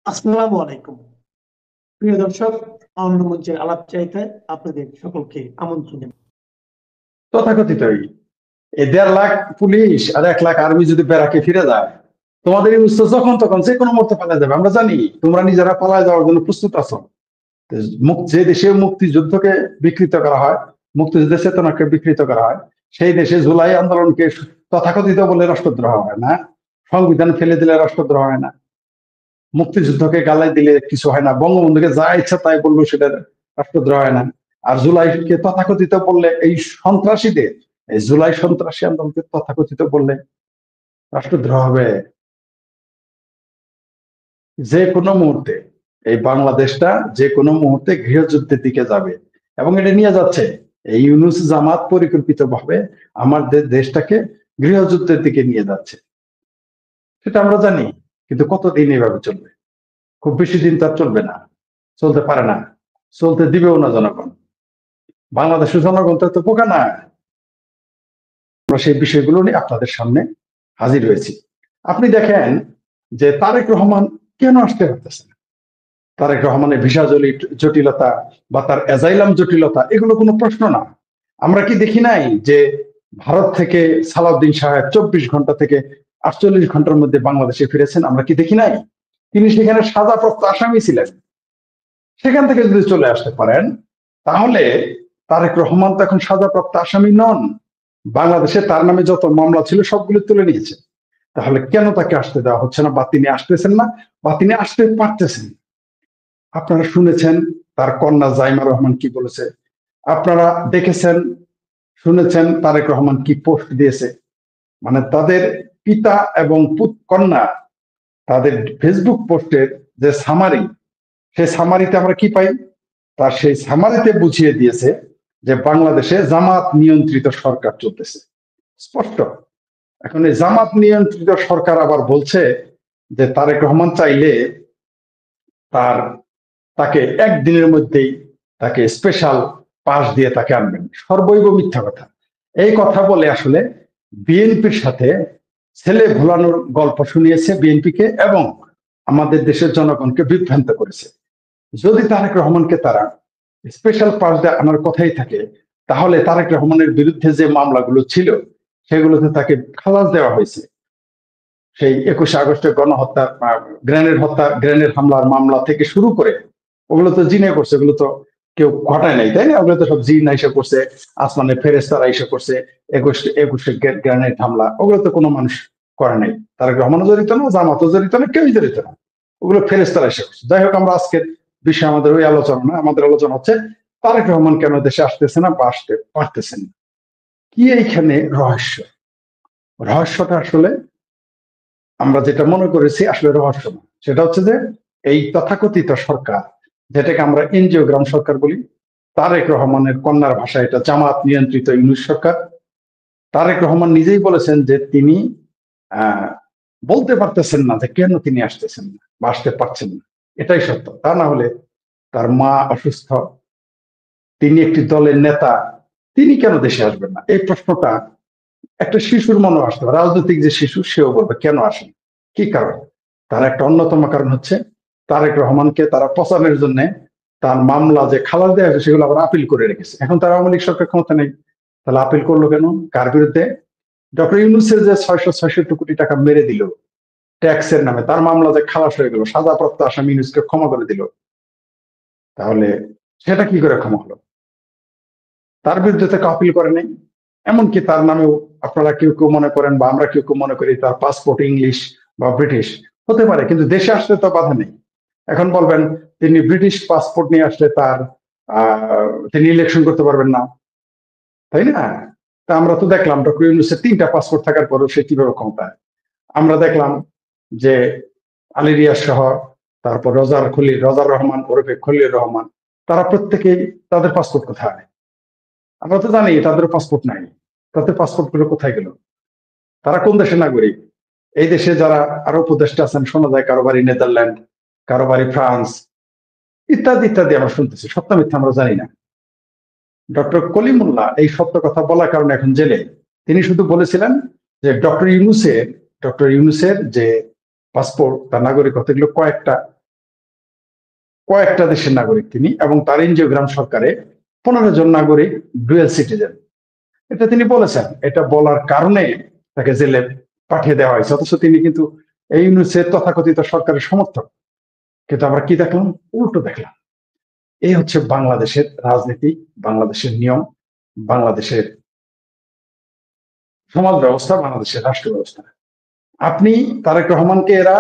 আসসালামু আলাইকুম। প্রিয় দর্শক, অন্য মঞ্চের আলাপ চাইতে আপনাদের সকলকে আমন্ত্রণ জানাই। তথাকথিতই এই 1.5 লাখ পুলিশ আর 1 লাখ আর্মি যদি ব্যারাকে ফিরে যায়, তোমাদের এই উৎস যখন তখন যে কোনো মুহূর্তে পালায় যাবে। আমরা জানি তোমরা নিজেরা পালায় যাওয়ার জন্য প্রস্তুত আছো। যে দেশে মুক্তিযুদ্ধকে বিকৃত করা হয়, মুক্তিযুদ্ধের চেতনাকে বিকৃত করা হয়, সেই দেশে জুলাই আন্দোলনকে তথাকথিত বলে রাষ্ট্রদ্রোহ হয় না, সংবিধান ফেলে দিলে রাষ্ট্রদ্রোহ হয় না, মুক্তিযুদ্ধকে গালাই দিলে কিছু হয় না, বঙ্গবন্ধুকে যা ইচ্ছা তাই বললো সেটা রাষ্ট্রদ্রোহ হয় না। আর জুলাইকে তথাকথিত বললে এই সন্ত্রাসীদের, এই জুলাই সন্ত্রাসী আন্দোলনকে তথাকথিত বললে রাষ্ট্রদ্রোহ হবে। যে কোনো মুহূর্তে এই বাংলাদেশটা যে কোনো মুহূর্তে গৃহযুদ্ধের দিকে যাবে, এবং এটা নিয়ে যাচ্ছে। এই ইউনূস জামাত পরিকল্পিত ভাবে আমাদের দেশটাকে গৃহযুদ্ধের দিকে নিয়ে যাচ্ছে, সেটা আমরা জানি। কিন্তু কতদিন এইভাবে চলবে? খুব বেশি দিন তো আর চলবে না, চলতে পারে না, চলতে দিবেও না জনগণ। বাংলাদেশের জনগণ তো এত বোকা না। আমরা সেই বিষয়গুলো নিয়ে আপনাদের সামনে হাজির হয়েছি। আপনি দেখেন যে তারেক রহমান কেন আসতে পারতেছে না। তারেক রহমানের ভিসা জটিলতা বা তার অ্যাজাইলাম জটিলতা, এগুলো কোনো প্রশ্ন না। আমরা কি দেখি নাই যে ভারত থেকে সালাউদ্দিন সাহেব 24 ঘন্টা থেকে 48 ঘন্টার মধ্যে বাংলাদেশে ফিরেছেন? আমরা কি দেখি নাই? তিনি সেখানে সাজাপ্রাপ্ত আসামি ছিলেন। সেখান থেকে যদি চলে আসতে পারেন, তাহলে তারেক রহমান তো এখন সাজাপ্রাপ্ত আসামি নন। বাংলাদেশে তার নামে যত মামলা ছিল সবগুলো তুলে নিয়েছে। তাহলে কেন তাকে আসতে দেওয়া হচ্ছে না, বা তিনি আসতেছেন না, বা তিনি আসতে পারতেছেন? আপনারা শুনেছেন তার কন্যা জাইমা রহমান কি বলেছে, আপনারা দেখেছেন শুনেছেন তারেক রহমান কি পোস্ট দিয়েছে। মানে তাদের পিতা এবং কন্যা, তাদের ফেসবুক পোস্টের যে সামারি, সেই সামারিতে আমরা কি পাই? তার সেই সামারিতে বুঝিয়ে দিয়েছে যে বাংলাদেশে জামাত নিয়ন্ত্রিত সরকার চলতেছে, স্পষ্ট। এখন এই জামাত নিয়ন্ত্রিত সরকার আবার বলছে যে তারেক রহমান চাইলে তার তাকে একদিনের মধ্যেই তাকে স্পেশাল পাস দিয়ে তাকে আনবেন। সর্বৈব মিথ্যা কথা। এই কথা বলে আসলে বিএনপির সাথে ছেলে ভোলানোর গল্প শুনিয়েছে বিএনপিকে, এবং আমাদের দেশের জনগণকে বিভ্রান্ত করেছে। যদি তারেক রহমানকে তারা স্পেশাল পাস দিয়ে আনার কথাই থাকে, তাহলে তারেক রহমানের বিরুদ্ধে যে মামলাগুলো ছিল সেগুলোতে তাকে খালাস দেওয়া হয়েছে। সেই 21শে আগস্টের গণহত্যা, গ্রেনেড হামলার মামলা থেকে শুরু করে, ওগুলো তো জিনে করছে, ওগুলো তো কেউ ঘটায় নাই, তাই না? ওগুলো তো সব জিন এসে করছে, আসমানে ফেরেস্তারা এসে করছে। একুশে গ্রেনেড হামলা, ওগুলো তো কোনো মানুষ করে নাই। তারেক রহমানও জড়িত না, জামাতও জড়িত না, কেউই জড়িত না, ওগুলো ফেরেস্তারা এসে করছে। যাই হোক, আমরা আজকের বিষয় আমাদের ওই আলোচনা না, আমাদের আলোচনা হচ্ছে তারেক রহমান কেন দেশে আসতেছে না বা আসতে পারতেছেন না। কি এইখানে রহস্য? রহস্যটা আসলে আমরা যেটা মনে করেছি আসলে রহস্য না। সেটা হচ্ছে যে এই তথাকথিত সরকার, যেটাকে আমরা এনজিওগ্রাম সরকার বলি, তারেক রহমানের কন্যার ভাষায় এটা জামাত নিয়ন্ত্রিত ইউনূস সরকার। তারেক রহমান নিজেই বলেছেন যে তিনি আহ বলতে পারতেছেন না যে কেন তিনি আসতেছেন না বা আসতে পারছেন না। এটাই সত্য। তা না হলে তার মা অসুস্থ, তিনি একটি দলের নেতা, তিনি কেন দেশে আসবেন না? এই প্রশ্নটা একটা শিশুর মনে আসতে পারে। রাজনৈতিক যে শিশু, সেও বলবে কেন আসেন, কি কারণ? তার একটা অন্যতম কারণ হচ্ছে তারেক রহমানকে তারা পচানোর জন্য তার মামলা যে খালাস দেওয়া হয়েছে সেগুলো আবার আপিল করে রেখেছে। এখন তারা আওয়ামী লীগ সরকার ক্ষমতা নেই, তাহলে আপিল করলো কেন? কার বিরুদ্ধে? ডক্টর ইউনূসের যে 666 কোটি টাকা মেরে দিল ট্যাক্সের নামে, তার মামলা যে খালাস হয়ে গেল, সাজাপ্রাপ্ত আসামি ইউনূসকে ক্ষমা করে দিল, তাহলে সেটা কি করে ক্ষমা হলো? তার বিরুদ্ধে তাকে আপিল করে নাই। এমনকি তার নামেও আপনারা কেউ কেউ মনে করেন বা আমরা কেউ কেউ মনে করি তার পাসপোর্ট ইংলিশ বা ব্রিটিশ হতে পারে, কিন্তু দেশে আসলে তো বাধা নেই। এখন বলবেন তিনি ব্রিটিশ পাসপোর্ট নিয়ে আসলে তার তিনি ইলেকশন করতে পারবেন না, তাই না? তা আমরা তো দেখলাম ডক্টর ইউনূসের 3টা পাসপোর্ট থাকার পরেও সে কিভাবে ক্ষমতায়। আমরা দেখলাম যে আলী রিয়াজ সহ, তারপর রজার রহমান ওরফে খলিল রহমান, তারা প্রত্যেকেই, তাদের পাসপোর্ট কোথায়? আমরা তো জানি তাদের পাসপোর্ট নাই। তাদের পাসপোর্ট গুলো কোথায় গেল? তারা কোন দেশের নাগরিক? এই দেশে যারা আরো উপদেষ্টা আছেন, শোনা যায় কারো বাড়ি নেদারল্যান্ড, কারো বাড়ি ফ্রান্স, ইত্যাদি ইত্যাদি আমরা শুনতেছি। সত্য মিথ্যা আমরা জানি না। ডক্টর কলিমুল্লাহ এই সত্য কথা বলার কারণে এখন জেলে। তিনি শুধু বলেছিলেন যে ডক্টর ইউনূসের যে পাসপোর্ট, তার নাগরিকত্ব, এগুলো কয়েকটা কয়েকটা দেশের নাগরিক তিনি, এবং তার এনজিওগ্রাম সরকারে 15 জন নাগরিক ডুয়েল সিটিজেন। এটা তিনি বলেছেন। এটা বলার কারণে তাকে জেলে পাঠিয়ে দেওয়া হয়েছে, অথচ তিনি কিন্তু এই ইউনূসের তথাকথিত সরকারের সমর্থক। কিন্তু আমরা কি দেখলাম? উল্টো দেখলাম। এই হচ্ছে বাংলাদেশের রাজনীতি, বাংলাদেশের নিয়ম, বাংলাদেশের সমাজ ব্যবস্থা, বাংলাদেশের রাষ্ট্র ব্যবস্থা। আপনি তারেক রহমানকে এরা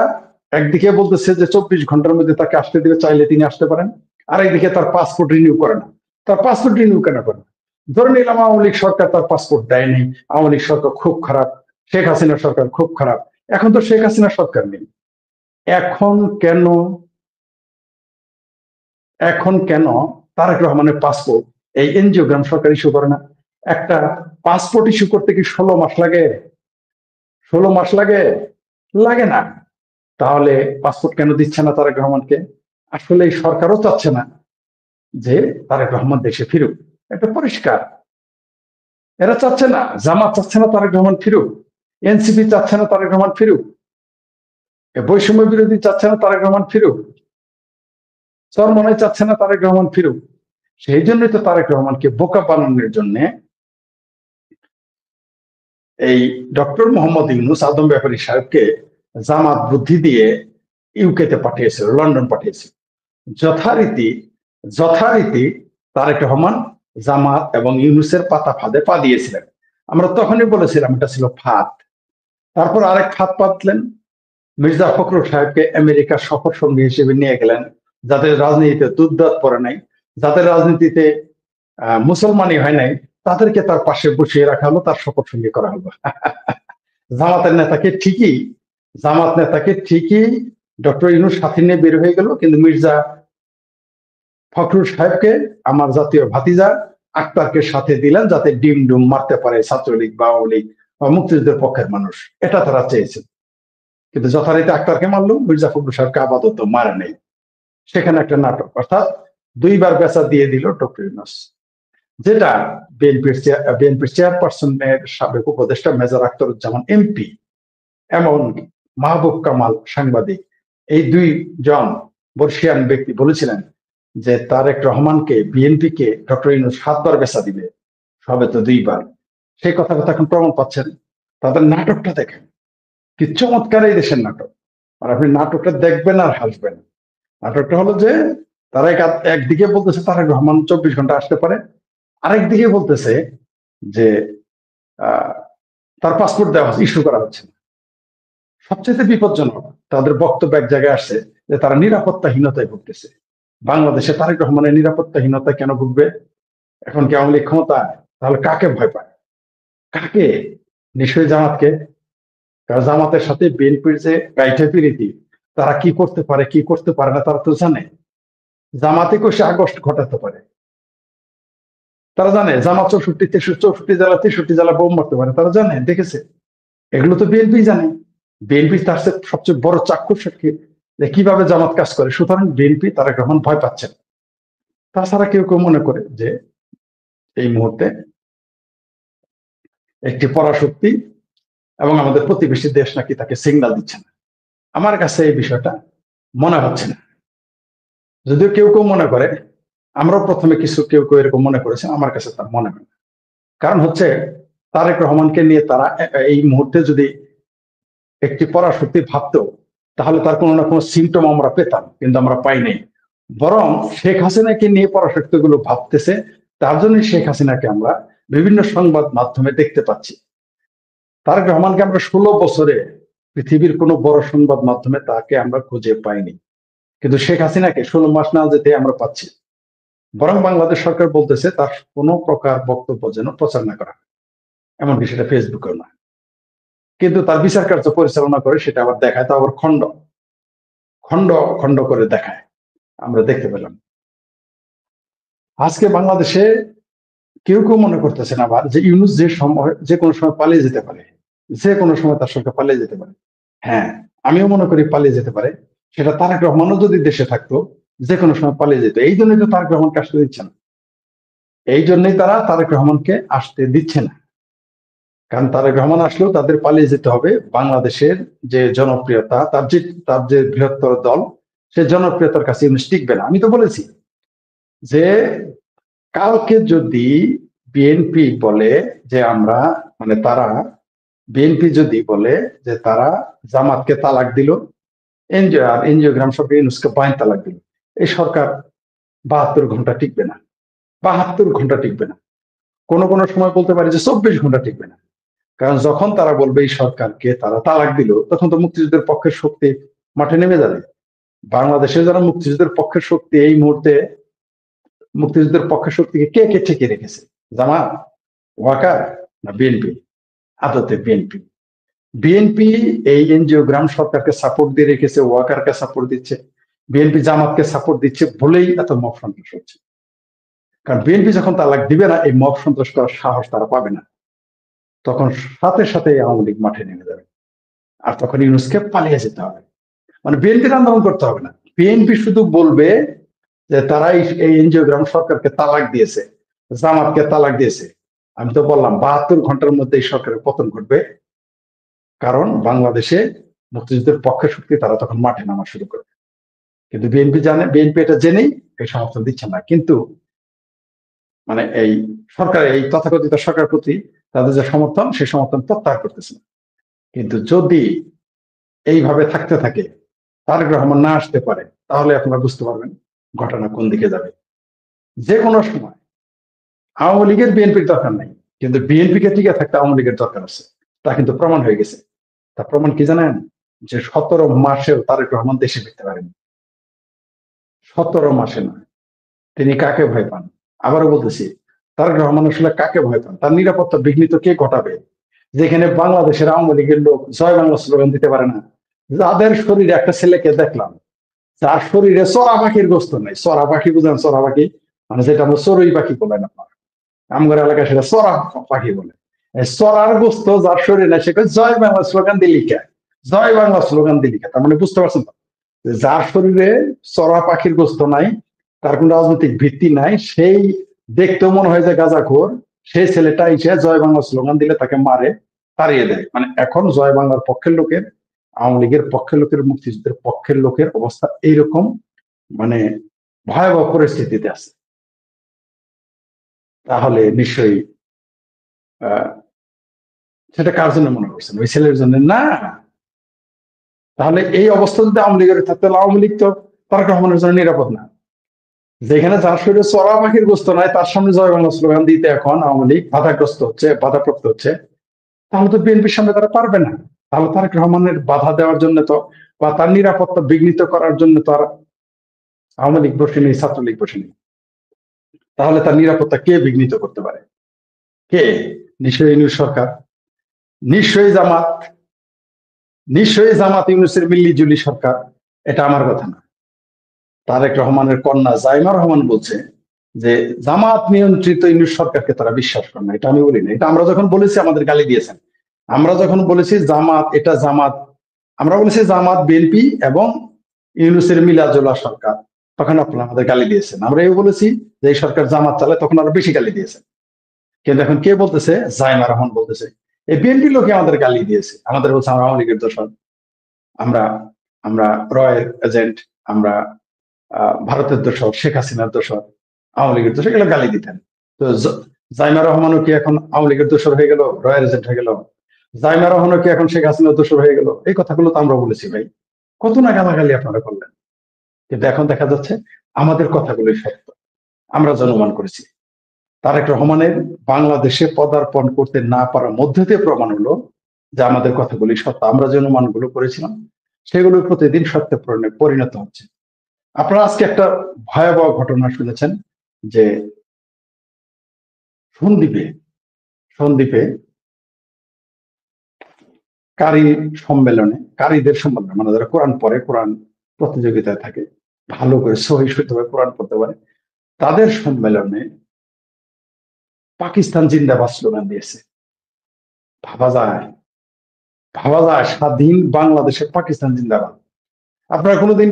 একদিকে বলতেছে যে 24 ঘন্টার মধ্যে তাকে আসতে দিবে, চাইলে তিনি আসতে পারেন, আর একদিকে তার পাসপোর্ট রিনিউ করে না। তার পাসপোর্ট রিনিউ কেন করে না? ধরে নিলাম আওয়ামী লীগ সরকার তার পাসপোর্ট দেয়নি, আওয়ামী লীগ সরকার খুব খারাপ, শেখ হাসিনা সরকার খুব খারাপ। এখন তো শেখ হাসিনা সরকার নেই। এখন কেন তারেক রহমানের পাসপোর্ট এই এনজিওগ্রাম সরকার ইস্যু করে না? একটা পাসপোর্ট ইস্যু করতে কি 16 মাস লাগে? 16 মাস লাগে? লাগে না। তাহলে পাসপোর্ট কেন দিচ্ছে না তারেক রহমানকে? আসলে এই সরকারও চাচ্ছে না যে তারেক রহমান দেশে ফিরুক। এটা পরিষ্কার। এরা চাচ্ছে না, জামাত চাচ্ছে না তারেক রহমান ফিরুক, এনসিপি চাচ্ছে না তারেক রহমান ফিরুক, বৈষম্য বিরোধী চাচ্ছে না তারেক রহমান ফিরুক, চরমনাই চাচ্ছে না তারেক রহমান ফিরুক। সেই জন্যই তো তারেক রহমানকে বোকা বানানোর জন্য এই ডক্টর মোহাম্মদ ইউনূস আদম ব্যাপারী সাহেবকে জামাত বুদ্ধি দিয়ে ইউকেতে পাঠিয়েছিল, লন্ডন পাঠিয়েছিল। যথারীতি তারেক রহমান জামাত এবং ইউনূসের পাতা ফাঁদে পা দিয়েছিলেন। আমরা তখনই বলেছিলাম এটা ছিল ফাঁদ। তারপর আরেক ফাঁদ পাতলেন, মির্জা ফখরুল সাহেবকে আমেরিকার সফর সঙ্গী হিসেবে নিয়ে গেলেন, যাদের রাজনীতিতে দুধদাত পড়ে নাই, যাদের রাজনীতিতে মুসলমানই হয় নাই, তাদেরকে তার পাশে বসিয়ে রাখা হলো, তার সফর সঙ্গী করা হলো। জামাত নেতাকে ঠিকই ডক্টর ইউনূস সাথে নিয়ে বের হয়ে গেল, কিন্তু মির্জা ফখরুল সাহেবকে, আমার জাতীয় ভাতিজা আক্তারকে সাথে দিলেন, যাতে ডিম ডুম মারতে পারে ছাত্রলীগ বা আওয়ামী লীগ বা মুক্তিযুদ্ধের পক্ষের মানুষ। এটা তারা চেয়েছে। কিন্তু যথারীতি আক্তারকে মারলো, মির্জা ফখরুল সাহেবকে আপাতত মারে নেই। সেখানে একটা নাটক, অর্থাৎ দুইবার বেচা দিয়ে দিল ডক্টর ইউনূস। যেটা বিএনপির চেয়ারপারসনের সাবেক উপদেষ্টা মেজর আখতারুজ্জামান এমপি এমন মাহবুব কামাল সাংবাদিক, এই 2 জন বর্ষিয়ান ব্যক্তি বলেছিলেন যে তারেক রহমানকে বিএনপিকে ডক্টর ইউনূস 7 বার বেচা দিবে, সবে তো 2 বার। সেই কথা এখন প্রমাণ পাচ্ছেন। তাদের নাটকটা দেখেন, কি চমৎকার এই দেশের নাটক। আর আপনি নাটকটা দেখবেন আর হাসবেন। নাটকটা হলো যে তারা একদিকে বলতেছে তারেক রহমান 24 ঘন্টা আসতে পারে, আরেকদিকে বলতেছে যে তার পাসপোর্ট দেওয়া ইস্যু করা হচ্ছে না। সবচেয়ে বিপজ্জনক তাদের বক্তব্য এক জায়গায় আসছে যে তারা নিরাপত্তাহীনতায় ভুগতেছে। বাংলাদেশে তারেক রহমানের নিরাপত্তাহীনতায় কেন ভুগবে? এখন কি আওয়ামী লীগ ক্ষমতায়? তাহলে কাকে ভয় পায়? কাকে? নিশ্চয়ই জামাতকে। কারণ জামাতের সাথে বিএনপির যে গাইঠা পিরিতি, তারা কি করতে পারে কি করতে পারে না তারা তো জানে। জামাতে কষে আগস্ট ঘটাতে পারে, তারা জানে। জামাত 64 জেলা 63 জেলা বোম মারতে পারে, তারা জানে, দেখেছে। এগুলো তো বিএনপি জানে। বিএনপি তার সবচেয়ে বড় চাক্ষুষ সাক্ষী যে কিভাবে জামাত কাজ করে। সুতরাং বিএনপি তারেক রহমান ভয় পাচ্ছেন। তাছাড়া কেউ কেউ মনে করে যে এই মুহূর্তে একটি পরাশক্তি এবং আমাদের প্রতিবেশী দেশ নাকি তাকে সিগন্যাল দিচ্ছে না। আমার কাছে এই বিষয়টা মনে হচ্ছে না। যদিও কেউ কেউ মনে করে, আমরাও প্রথমে কেউ কেউ এরকম মনে করেছেন, আমার কাছে তার মনে হয় না। কারণ হচ্ছে তারেক রহমানকে নিয়ে তারা এই মুহূর্তে যদি একটি পরাশক্তি ভাবতো, তাহলে তার কোনো না কোনো সিমটম আমরা পেতাম, কিন্তু আমরা পাইনি। বরং শেখ হাসিনাকে নিয়ে পরাশক্তি গুলো ভাবতেছে, তার জন্য শেখ হাসিনাকে আমরা বিভিন্ন সংবাদ মাধ্যমে দেখতে পাচ্ছি। তারেক রহমানকে আমরা 16 বছরে পৃথিবীর কোনো বড় সংবাদ মাধ্যমে তাকে আমরা খুঁজে পাইনি, কিন্তু শেখ হাসিনাকে 16 মাস না যেতে আমরা পাচ্ছি। বরং বাংলাদেশ সরকার বলতেছে তার কোনো প্রকার বক্তব্য যেন প্রচার না করা, এমনকি সেটা ফেসবুকেও না। কিন্তু তার বিচার কার্য পরিচালনা করে সেটা আবার দেখায়, তা আবার খণ্ড খণ্ড খণ্ড করে দেখায়। আমরা দেখতে পেলাম আজকে বাংলাদেশে কেউ কেউ মনে করতেছেন আবার যে ইউনূস যে কোনো সময় পালিয়ে যেতে পারে, যে কোনো সময় তার সঙ্গে পালিয়ে যেতে পারে। হ্যাঁ, আমিও মনে করি পালিয়ে যেতে পারে। সেটা তারেক রহমানও যদি দেশে থাকতো, যে কোনো সময় পালিয়ে যেত। এই জন্যই তো তারেক রহমানকে আসতে দিচ্ছে না। এই জন্যই তারা তারেক রহমানকে আসতে দিচ্ছে না। কারণ তারেক রহমান আসলেও তাদের পালিয়ে যেতে হবে। বাংলাদেশের যে জনপ্রিয়তা, তার যে বৃহত্তর দল সে জনপ্রিয়তার কাছে ইউনূস টিকবে না। আমি তো বলেছি যে কালকে যদি বিএনপি বলে যে আমরা মানে তারা বিএনপি যদি বলে যে তারা জামাতকে তালাক দিল, এনজিও আর এনজিওগ্রাম সরকার ইউনূসকে বাইন তালাক দিল, এই সরকার 72 ঘন্টা টিকবে না, 72 ঘন্টা টিকবে না, কোনো কোনো সময় বলতে পারে যে 24 ঘন্টা টিকবে না। কারণ যখন তারা বলবে এই সরকারকে তারা তালাক দিল, তখন তো মুক্তিযুদ্ধের পক্ষের শক্তি মাঠে নেমে যাবে। বাংলাদেশে যারা মুক্তিযুদ্ধের পক্ষের শক্তি এই মুহূর্তে মুক্তিযুদ্ধের পক্ষের শক্তিকে কে কে ঠেকে রেখেছে? জামাত, ওয়াকার না বিএনপি? আদতে বিএনপি। বিএনপি এই এনজিওগ্রাম সরকারকে সাপোর্ট দিয়ে রেখেছে, ওয়াকারকে সাপোর্ট দিচ্ছে, বিএনপি জামাতকে সাপোর্ট দিচ্ছে বলেই এত মব সন্ত্রাস হচ্ছে। কারণ বিএনপি যখন তালাক দিবে না, এই মব সন্ত্রাস করার সাহস তারা পাবে না, তখন সাথে সাথে আওয়ামী লীগ মাঠে নেমে যাবে। আর তখন ইউনূসকে পালিয়ে যেতে হবে, মানে বিএনপির আন্দোলন করতে হবে না। বিএনপি শুধু বলবে যে তারা এই এনজিওগ্রাম সরকারকে তালাক দিয়েছে, জামাতকে তালাক দিয়েছে। আমি তো বললাম 72 ঘন্টার মধ্যে এই সরকারের পতন ঘটবে, কারণ বাংলাদেশে মুক্তিযুদ্ধের পক্ষের শক্তি তারা তখন মাঠে নামা শুরু করবে। কিন্তু বিএনপি জানে, বিএনপি এটা জেনেই এই সমর্থন দিচ্ছে না। কিন্তু মানে এই সরকার, এই তথাকথিত সরকার প্রতি তাদের যে সমর্থন, সেই সমর্থন প্রত্যাহার করতেছে না। কিন্তু যদি এইভাবে থাকতে থাকে, তারেক রহমান না আসতে পারে, তাহলে আপনারা বুঝতে পারবেন ঘটনা কোন দিকে যাবে। যে কোনো সময় আওয়ামী লীগের বিএনপির দরকার নাই, কিন্তু বিএনপিকে টিকে থাকতে আওয়ামী লীগের দরকার আছে। তা কিন্তু প্রমাণ হয়ে গেছে। তা প্রমাণ কি জানেন? যে 17 মাসেও তারেক রহমান দেশে ফিরতে পারেন। 17 মাসে না। তিনি কাকে ভয় পান? আবারও বলতেছি, তারেক রহমান আসলে কাকে ভয় পান? তার নিরাপত্তা বিঘ্নিত কে ঘটাবে? যেখানে বাংলাদেশের আওয়ামী লীগের লোক জয় বাংলা স্লোগান দিতে পারে না, যাদের শরীরে একটা ছেলেকে দেখলাম যার শরীরে চড়া পাখির গোস্ত নাই। চড়া পাখি বুঝেন? চড়া পাখি মানে যেটা আমরা চড়ুই পাখি বলেন আপনার, আমার এলাকায় সেটা চড়া পাখি বলে। এই চড়ার গোস্ত যার শরীরে নাই, সে জয় বাংলা স্লোগান দিয়ে লিখে, জয় বাংলা স্লোগান দিয়ে লিখে। তার মানে বুঝতে পারছেন তো, যার শরীরে চড়া পাখির গোস্ত নাই, তার কোন রাজনৈতিক ভিত্তি নাই, সেই দেখতেও মনে হয় যে গাঁজাখোর, সেই ছেলেটা এসে জয় বাংলা স্লোগান দিলে তাকে মারে, তাড়িয়ে দেয়। মানে এখন জয় বাংলার পক্ষের লোকের, আওয়ামী লীগের পক্ষের লোকের, মুক্তিযুদ্ধের পক্ষের লোকের অবস্থা এইরকম, মানে ভয়াবহ পরিস্থিতিতে আছে। তাহলে নিশ্চয়ই সেটা কার জন্য মনে করছেন? ওই ছেলের জন্য না। তাহলে এই অবস্থা যদি আওয়ামী লীগের থাকতে, আওয়ামী লীগ তো তারেক রহমানের জন্য নিরাপদ না। যেখানে যার শরীরে চড়া পাখির গোস্ত নাই, তার সামনে জয় বাংলা স্লোগান দিতে এখন আওয়ামী লীগ বাধাগ্রস্ত হচ্ছে, বাধাপ্রাপ্ত হচ্ছে, তাহলে তো বিএনপির সামনে তারা পারবে না। তাহলে তারেক রহমানের বাধা দেওয়ার জন্য তো, বা তার নিরাপত্তা বিঘ্নিত করার জন্য তো আর আওয়ামী লীগ বসেনি, ছাত্রলীগ বসেনি। তাহলে তার নিরাপত্তা কে বিঘ্নিত করতে পারে? কে? নিশ্চয়ই ইউনূস সরকার, নিশ্চয়ই জামাত, নিশ্চয়ই জামাত ইউনূসের মিল্লি জুলি সরকার। এটা আমার কথা না, তারেক রহমানের কন্যা জাইমা রহমান বলছে যে জামাত নিয়ন্ত্রিত ইউনূস সরকারকে তারা বিশ্বাস করে না। এটা আমি বলি না, এটা আমরা যখন বলেছি আমাদের গালি দিয়েছেন। আমরা যখন বলেছি জামাত, এটা জামাত, আমরা বলেছি জামাত বিএনপি এবং ইউনূসের মিলাজুলা সরকার, তখন আপনারা আমাদের গালি দিয়েছেন। আমরা এই বলেছি যে এই সরকার জামাত চালায়, তখন আরো বেশি গালি দিয়েছেন। কিন্তু এখন কে বলতেছে? জাইমা রহমান বলতেছে এই বিএনপি লোকে আমাদের গালি দিয়েছে, আমাদের বলছে আমরা আওয়ামী লীগের দোষর, আমরা আমরা রয়ের এজেন্ট, আমরা ভারতের দোষর, শেখ হাসিনার দোষর, আওয়ামী লীগের দোষর, এগুলো গালি দিতেন। তো জাইমা রহমানও কি এখন আওয়ামী লীগের দোষর হয়ে গেল, রয়ের এজেন্ট হয়ে গেল? জাইমা রহমানও কি এখন শেখ হাসিনার দোষর হয়ে গেল? এই কথাগুলো তো আমরা বলেছি ভাই, কত না গালাগালি আপনারা করলেন। কিন্তু এখন দেখা যাচ্ছে আমাদের কথাগুলোই সত্য, আমরা জনমান করেছি। তারেক রহমানের বাংলাদেশে পদার্পণ করতে না পারার মধ্যে দিয়ে প্রমাণ হলো যে আমাদের কথাগুলি সত্য। আমরা যে অনুমানগুলো করেছিলাম সেগুলো প্রতিদিন সত্যে পরিণত হচ্ছে। আপনারা আজকে একটা ভয়াবহ ঘটনা শুনেছেন যে সন্দ্বীপে কারি সম্মেলনে, কারীদের সম্মেলনে, মানে যারা কোরআন পড়ে, কোরআন প্রতিযোগিতায় থাকে, ভালো করে সহি শুদ্ধভাবে কোরআন পড়তে পারে, তাদের সম্মেলনে পাকিস্তান জিন্দাবাদ স্লোগান দিয়েছে। ভাবা যায়? ভাবা যায় স্বাধীন বাংলাদেশে পাকিস্তান জিন্দাবাদ? আপনারা কোনোদিন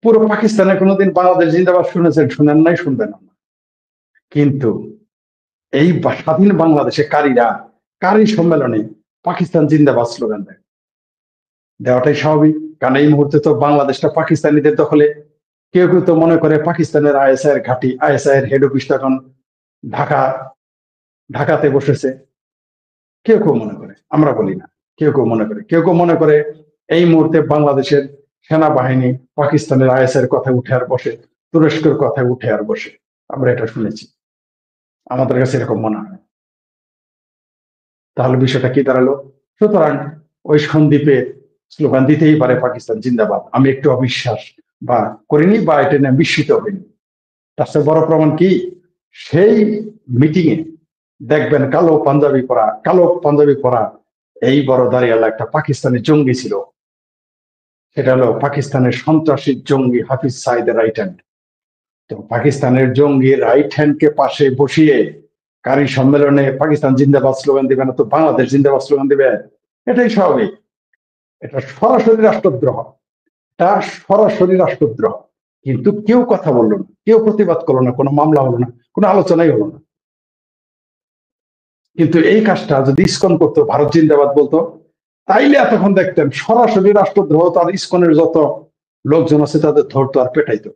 পুরো পাকিস্তানে কোনোদিন বাংলাদেশ জিন্দাবাদ শুনেছেন? শুনেন নাই, শুনবেন না। কিন্তু এই স্বাধীন বাংলাদেশে কারীরা কারী সম্মেলনে পাকিস্তান জিন্দাবাদ স্লোগান দেয়, দেওয়াটাই স্বাভাবিক। কারণ এই মুহূর্তে তো বাংলাদেশটা পাকিস্তানিদের দখলে। কেউ কেউ তো মনে করে পাকিস্তানের আইএসআই এর ঘাঁটি, আইএসআই এর হেড অফিস এখন ঢাকা ঢাকাতে বসেছে। কেউ কেউ মনে করে, আমরা বলি না, কেউ কেউ মনে করে। কেউ কেউ মনে করে এই মুহূর্তে বাংলাদেশের সেনাবাহিনী পাকিস্তানের আইএসআই এর কথায় উঠে আর বসে, তুরস্কের কথায় উঠে আর বসে। আমরা এটা শুনেছি, আমাদের কাছে এরকম মনে হয়। তাহলে বিষয়টা কি দাঁড়ালো? সুতরাং ওই সন্দ্বীপে স্লোগান দিতেই পারে পাকিস্তান জিন্দাবাদ। আমি একটু অবিশ্বাস বা করিনি বা এটা নিয়ে বিস্মিত হইনি। তার চেয়ে বড় প্রমাণ কি, সেই মিটিং এ দেখবেন কালো পাঞ্জাবি পরা এই বড় দাঁড়িয়ালা একটা পাকিস্তানি জঙ্গি ছিল। সেটা হলো পাকিস্তানের সন্ত্রাসী জঙ্গি হাফিজ সাইদের রাইট হ্যান্ড। তো পাকিস্তানের জঙ্গি রাইট হ্যান্ড কে পাশে বসিয়ে কারি সম্মেলনে পাকিস্তান জিন্দাবাদ স্লোগান দিবে না তো বাংলাদেশ জিন্দাবাদ স্লোগান দিবে? এটাই স্বাভাবিক। এটা সরাসরি রাষ্ট্রদ্রোহ, এটা সরাসরি রাষ্ট্রদ্রোহ। কিন্তু কেউ কথা বললো না, কেউ প্রতিবাদ করলো না, কোনো মামলা হলো না, কোনো আলোচনাই হলো না। কিন্তু এই কাজটা যদি ইসকন করতো, ভারত জিন্দাবাদ বলতো, তাইলে এতক্ষণ দেখতেন সরাসরি রাষ্ট্রদ্রোহ। তার ইসকনের যত লোকজন আছে তাদের ধরতো আর পেটাইতো।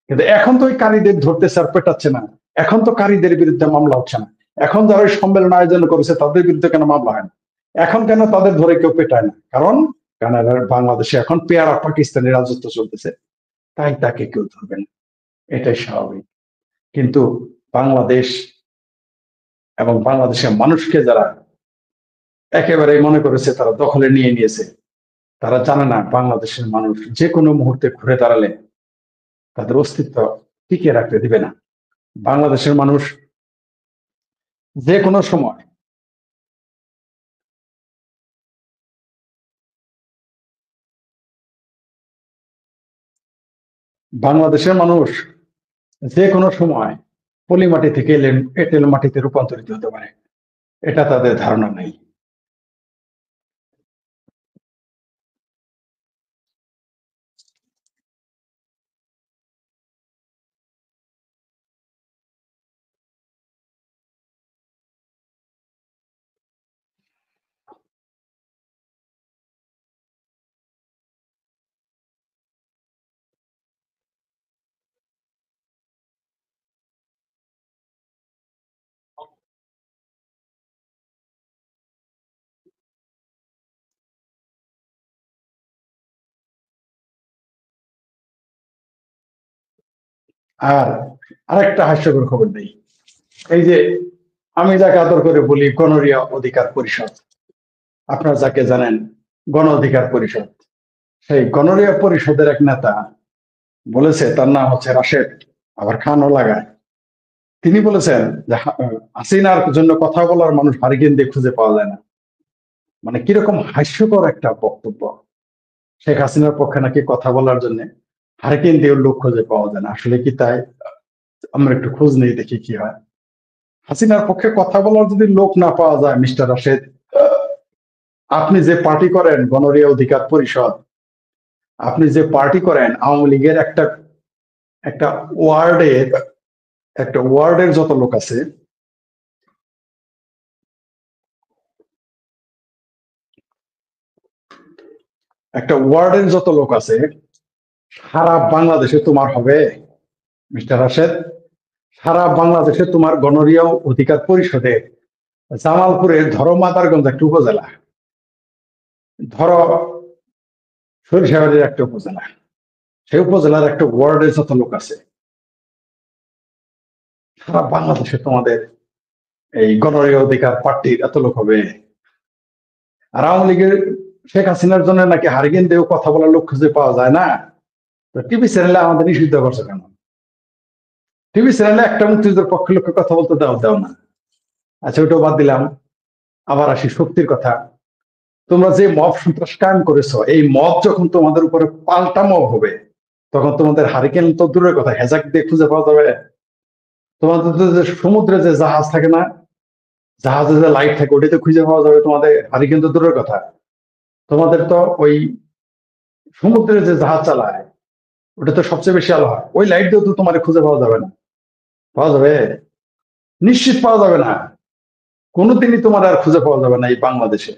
কিন্তু এখন তো ওই কারীদের ধরতেছে আর পেটাচ্ছে না। এখন তো কারীদের বিরুদ্ধে মামলা হচ্ছে না। এখন যারা ওই সম্মেলন আয়োজন করেছে তাদের বিরুদ্ধে কেন মামলা হয় না? এখন কেন তাদের ধরে কেউ পেটায় না? কারণ বাংলাদেশে এখন পেয়ারা পাকিস্তানি রাজত্ব চলতেছে, তাই তাকে কেউ ধরবে না। এটাই স্বাভাবিক। কিন্তু বাংলাদেশ এবং বাংলাদেশের মানুষকে যারা একেবারে মনে করেছে তারা দখলে নিয়ে নিয়েছে, তারা জানে না বাংলাদেশের মানুষ যে কোনো মুহূর্তে ঘুরে দাঁড়ালে তাদের অস্তিত্ব টিকিয়ে রাখতে দিবে না। বাংলাদেশের মানুষ যে কোনো সময় বাংলাদেশের মানুষ যে কোনো সময় পলি মাটি থেকে এঁটেল মাটিতে রূপান্তরিত হতে পারে, এটা তাদের ধারণা নেই। আর আরেকটা হাস্যকর খবর নেই, এই যে আমি যাকে আদর করে বলি গণরিয়া অধিকার পরিষদ, আপনারা যাকে জানেন গণ অধিকার পরিষদ, সেই গণরিয়া পরিষদের এক নেতা বলেছে, তার নাম হচ্ছে রাশেদ, আবার খানও লাগায়। তিনি বলেছেন যে হাসিনার জন্য কথা বলার মানুষ হারিকেন দিয়ে খুঁজে পাওয়া যায় না। মানে কিরকম হাস্যকর একটা বক্তব্য। শেখ হাসিনার পক্ষে নাকি কথা বলার জন্য হারিকেন দিয়ে লোক খুঁজে পাওয়া যায় না। আসলে কি তাই? আমরা একটু খোঁজ নিয়ে দেখি কি হয়। হাসিনার পক্ষে কথা বলার যদি লোক না পাওয়া যায়, মিস্টার রাশেদ, আপনি যে পার্টি করেন গণরিয়া অধিকার পরিষদ, আপনি যে পার্টি করেন আওয়ামী লীগের একটা একটা ওয়ার্ডের একটা ওয়ার্ডের যত লোক আছে, একটা ওয়ার্ডের যত লোক আছে, সারা বাংলাদেশে তোমার হবে মিস্টার রাশেদ। সারা বাংলাদেশে তোমার গণরিয়া অধিকার পরিষদে জামালপুরের ধরো মাদারগঞ্জ একটা উপজেলা, ধরো সরিষাবাড়ির একটা উপজেলা, সেই উপজেলার একটা ওয়ার্ডের যত লোক আছে, সারা বাংলাদেশে তোমাদের এই গণরিয়া অধিকার পার্টির এত লোক হবে। আর আওয়ামী লীগের শেখ হাসিনার জন্য নাকি হারিকেন দেও কথা বলার লোক খুঁজে পাওয়া যায় না। তো টিভি চ্যানেলে আমাদের নিষিদ্ধ করছে কেন? টিভি চ্যানেলে একটা মুক্তিযুদ্ধের পক্ষে লোকের কথা বলতে দাও না। আচ্ছা, ওটাও বাদ দিলাম। আবার আসি শক্তির কথা। তোমরা যে মব সন্ত্রাস কায়েম করেছো, এই মব যখন তোমাদের উপরে পাল্টা মব হবে, তখন তোমাদের হারিকেন তো দূরের কথা, হেজাক দিয়ে খুঁজে পাওয়া যাবে? তোমাদের তো যে সমুদ্রে যে জাহাজ থাকে না, জাহাজে যে লাইট থাকে, ওটাতে খুঁজে পাওয়া যাবে? তোমাদের হারিকেন তো দূরের কথা, তোমাদের তো ওই সমুদ্রে যে জাহাজ চালায় ওটা তো সবচেয়ে বেশি আলো হয়, ওই লাইট দিয়েও তো তোমার খুঁজে পাওয়া যাবে না। পাওয়া যাবে? নিশ্চিত পাওয়া যাবে না। কোনোদিনই তোমার আর খুঁজে পাওয়া যাবে না এই বাংলাদেশে।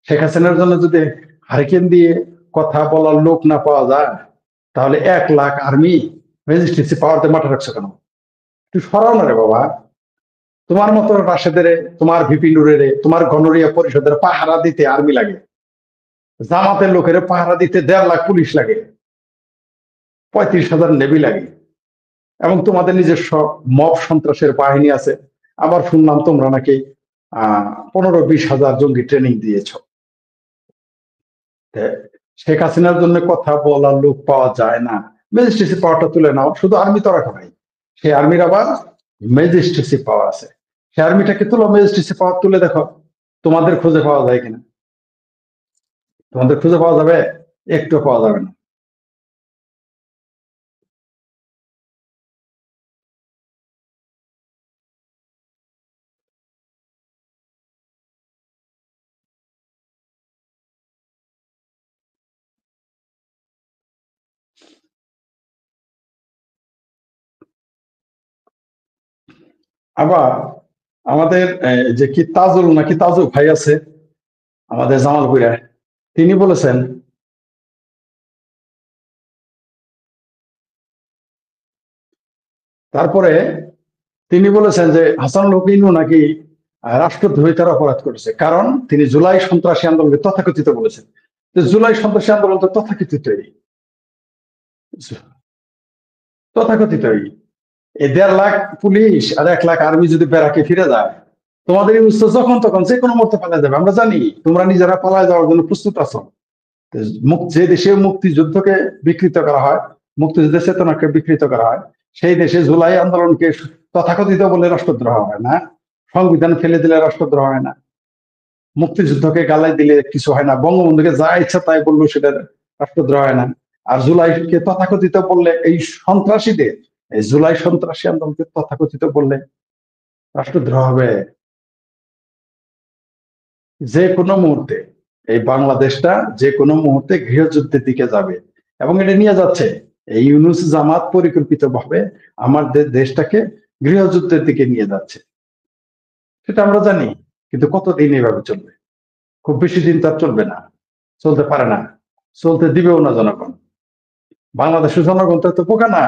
শেখ হাসিনার জন্য যদি হারিকেন দিয়ে কথা বলার লোক না পাওয়া যায়, তাহলে 1 লাখ আর্মি ম্যাজিস্ট্রেসি পাওয়ারতে মাঠে রাখছো কেন? একটু সরাও না রে বাবা। তোমার মতো রাশেদের, তোমার ভিপি নুরের, তোমার গণরিয়া পরিষদের পাহারা দিতে আর্মি লাগে, জামাতের লোকের পাহারা দিতে 1.5 লাখ পুলিশ লাগে, 35,000 নেভি লাগে, এবং তোমাদের নিজস্ব মব সন্ত্রাসের বাহিনী আছে। আবার শুনলাম তোমরা নাকি 15-20 হাজার জঙ্গি ট্রেনিং দিয়েছ। শেখ হাসিনার জন্য কথা বলার লোক পাওয়া যায় না, ম্যাজিস্ট্রেসি পাওয়ারটা তুলে নাও। শুধু আর্মি তো রাখো নাই, সেই আর্মির আবার ম্যাজিস্ট্রেসি পাওয়ার আছে। সেই আর্মিটাকে তুলো, ম্যাজিস্ট্রেসি পাওয়ার তুলে দেখো তোমাদের খুঁজে পাওয়া যায় কিনা। তোমাদের খুঁজে পাওয়া যাবে? একটু পাওয়া যাবে না। আবার আমাদের যে কি তাজুল নাকি তাজু ভাই আছে আমাদের জামালপুরে, তিনি বলেছেন তারপরে তিনি বলেছেন যে হাসানুল হক ইনু নাকি রাষ্ট্রদ্রোহিতার অপরাধ করেছে, কারণ তিনি জুলাই সন্ত্রাসী আন্দোলনকে তথাকথিত বলেছেন। তো জুলাই সন্ত্রাসী আন্দোলন তো তথাকথিতই, তথাকথিতই। এই 1.5 লাখ পুলিশ আর 1 লাখ আর্মি যদি ব্যারাকে ফিরে যায়, তোমাদের এই উৎস যখন তখন যে কোনো মুহূর্তে পালা যাবে। আমরা জানি তোমরা নিজেরা পালায় যাওয়ার জন্য প্রস্তুত আছো। যে দেশে মুক্তিযুদ্ধকে বিকৃত করা হয়, মুক্তিযুদ্ধের চেতনাকে বিকৃত করা হয়, সেই দেশে জুলাই আন্দোলনকে তথাকথিত বলে রাষ্ট্রদ্রোহ হয় না, সংবিধান ফেলে দিলে রাষ্ট্রদ্রোহ হয় না, মুক্তিযুদ্ধকে গালাই দিলে কিছু হয় না, বঙ্গবন্ধুকে যা ইচ্ছা তাই বললো সেটা রাষ্ট্রদ্রোহ হয় না। আর জুলাইকে তথাকথিত বললে, এই সন্ত্রাসীদের, এই জুলাই সন্ত্রাসী আন্দোলনকে তথাকথিত বললে রাষ্ট্রদ্রোহ হবে। যে কোনো মুহূর্তে এই বাংলাদেশটা যে কোনো মুহূর্তে গৃহযুদ্ধের দিকে যাবে, এবং এটা নিয়ে যাচ্ছে। এই ইউনূস জামাত পরিকল্পিতভাবে আমাদের দেশটাকে গৃহযুদ্ধের দিকে নিয়ে যাচ্ছে, সেটা আমরা জানি। কিন্তু কতদিন এভাবে চলবে? খুব বেশি দিন তার চলবে না, চলতে পারে না, চলতে দিবেও না জনগণ। বাংলাদেশের জনগণ তো বোকা না।